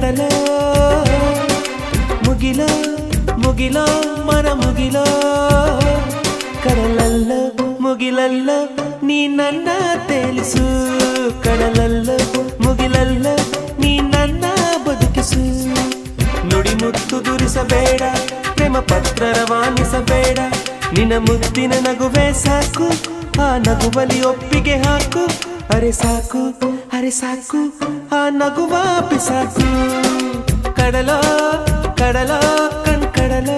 ಕಡಲೋ ಮುಗಿಲೋ ಮುಗಿಲೋ ಮನ ಮುಗಿಲೋ ಕಡಲಲ್ಲೋ ಮುಗಿಲಲ್ಲೋ ನೀ ನನ್ನ ತೇಲಿಸು ಕಡಲಲ್ಲೋ ಮುಗಿಲಲ್ಲೋ ನೀ ನನ್ನ ಬದುಕಿಸು ನುಡಿ ಮುತ್ತು ದುರಿಸಬೇಡ ಪ್ರೇಮ ಪತ್ರ ರವಾನಿಸಬೇಡ ನಿನ್ನ ಮುದ್ದಿನ ನಗುವೆ ಸಾಕು ಆ ನಗುವಲಿ ಒಪ್ಪಿಗೆ ಹಾಕು ಅರೆ ಸಾಕು ಆ ನಗುವ ಬಿಸಾಕು ಕಡಲೋ ಕಡಲೋ ಕಡಲೋ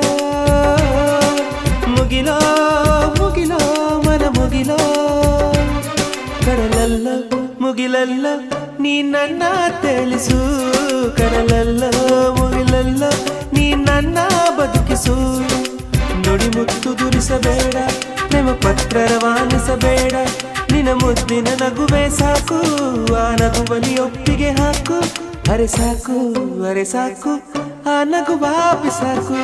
ಮುಗಿಲೋ ಮುಗಿಲೋ ಮನ ಮುಗಿಲೋ ಕಡಲಲ್ಲೋ ಮುಗಿಲಲ್ಲೋ ನೀ ನನ್ನ ತೇಲಿಸು ಕಡಲಲ್ಲೋ ಮುಗಿಲಲ್ಲೋ ನೀ ನನ್ನ ಬದುಕಿಸು ನುಡಿ ಮುತ್ತು ದುರಿಸಬೇಡ ಪ್ರೇಮ ಪತ್ರ ರವಾನಿಸಬೇಡ ನಿನ್ನ ಮುದ್ದಿನ ನಗುವೆ ಸಾಕು ಆ ನಗುವಲಿ ಒಪ್ಪಿಗೆ ಹಾಕು ಅರೆ ಸಾಕು ಆ ನಗುವ ಬಿಸಾಕು